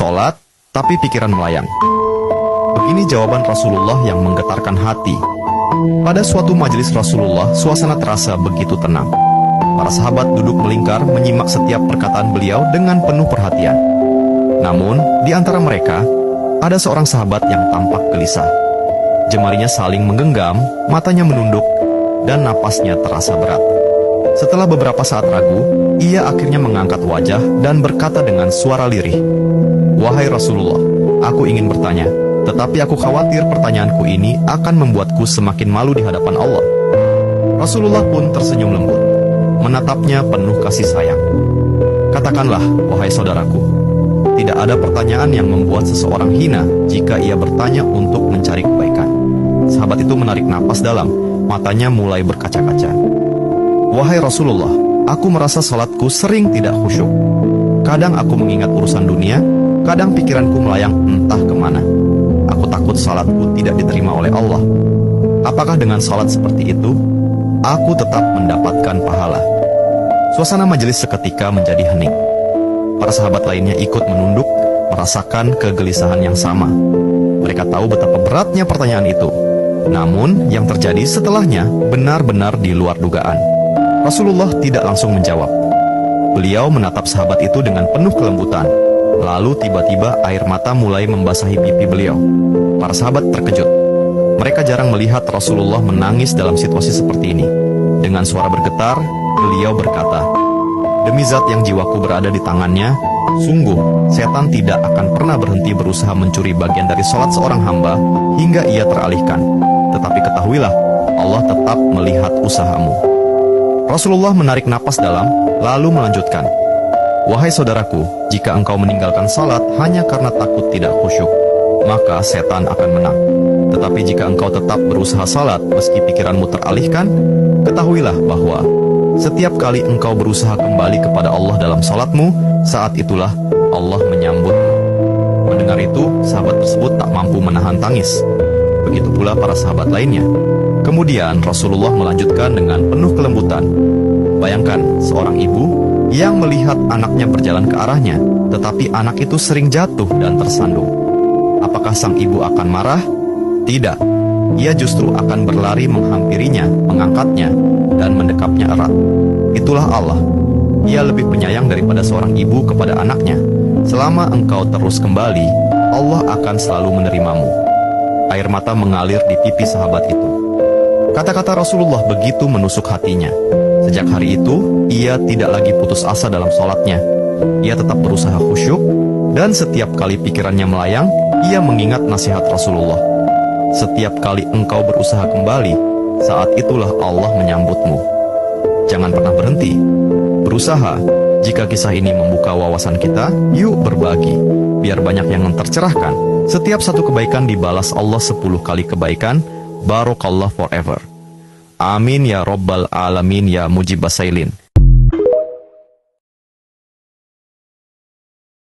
sholat, tapi pikiran melayang. Begini jawaban Rasulullah yang menggetarkan hati. Pada suatu majelis Rasulullah, suasana terasa begitu tenang. Para sahabat duduk melingkar menyimak setiap perkataan beliau dengan penuh perhatian. Namun, di antara mereka, ada seorang sahabat yang tampak gelisah. Jemarinya saling menggenggam, matanya menunduk, dan napasnya terasa berat. Setelah beberapa saat ragu, ia akhirnya mengangkat wajah dan berkata dengan suara lirih, "Wahai Rasulullah, aku ingin bertanya, tetapi aku khawatir pertanyaanku ini akan membuatku semakin malu di hadapan Allah." Rasulullah pun tersenyum lembut, menatapnya penuh kasih sayang. "Katakanlah, wahai saudaraku, tidak ada pertanyaan yang membuat seseorang hina jika ia bertanya untuk mencari kebaikan." Sahabat itu menarik napas dalam, matanya mulai berkaca-kaca. "Wahai Rasulullah, aku merasa salatku sering tidak khusyuk. Kadang aku mengingat urusan dunia, kadang pikiranku melayang entah kemana. Aku takut salatku tidak diterima oleh Allah. Apakah dengan salat seperti itu, aku tetap mendapatkan pahala?" Suasana majelis seketika menjadi hening. Para sahabat lainnya ikut menunduk, merasakan kegelisahan yang sama. Mereka tahu betapa beratnya pertanyaan itu. Namun, yang terjadi setelahnya benar-benar di luar dugaan. Rasulullah tidak langsung menjawab. Beliau menatap sahabat itu dengan penuh kelembutan. Lalu tiba-tiba air mata mulai membasahi pipi beliau. Para sahabat terkejut. Mereka jarang melihat Rasulullah menangis dalam situasi seperti ini. Dengan suara bergetar, beliau berkata, "Demi zat yang jiwaku berada di tangannya, sungguh setan tidak akan pernah berhenti berusaha mencuri bagian dari sholat seorang hamba hingga ia teralihkan. Tetapi ketahuilah, Allah tetap melihat usahamu." Rasulullah menarik napas dalam, lalu melanjutkan, "Wahai saudaraku, jika engkau meninggalkan salat hanya karena takut tidak khusyuk, maka setan akan menang. Tetapi jika engkau tetap berusaha salat meski pikiranmu teralihkan, ketahuilah bahwa setiap kali engkau berusaha kembali kepada Allah dalam salatmu, saat itulah Allah menyambutmu." Mendengar itu, sahabat tersebut tak mampu menahan tangis. Begitu pula para sahabat lainnya. Kemudian Rasulullah melanjutkan dengan penuh kelembutan, "Bayangkan seorang ibu yang melihat anaknya berjalan ke arahnya, tetapi anak itu sering jatuh dan tersandung. Apakah sang ibu akan marah? Tidak. Ia justru akan berlari menghampirinya, mengangkatnya, dan mendekapnya erat. Itulah Allah. Ia lebih penyayang daripada seorang ibu kepada anaknya. Selama engkau terus kembali, Allah akan selalu menerimamu." Air mata mengalir di pipi sahabat itu. Kata-kata Rasulullah begitu menusuk hatinya. Sejak hari itu, ia tidak lagi putus asa dalam sholatnya. Ia tetap berusaha khusyuk, dan setiap kali pikirannya melayang, ia mengingat nasihat Rasulullah. "Setiap kali engkau berusaha kembali, saat itulah Allah menyambutmu." Jangan pernah berhenti. Berusaha. Jika kisah ini membuka wawasan kita, yuk berbagi. Biar banyak yang tercerahkan. Setiap satu kebaikan dibalas Allah 10 kali kebaikan. Barakallah forever. Amin ya Rabbal Alamin ya Mujibas Sailin.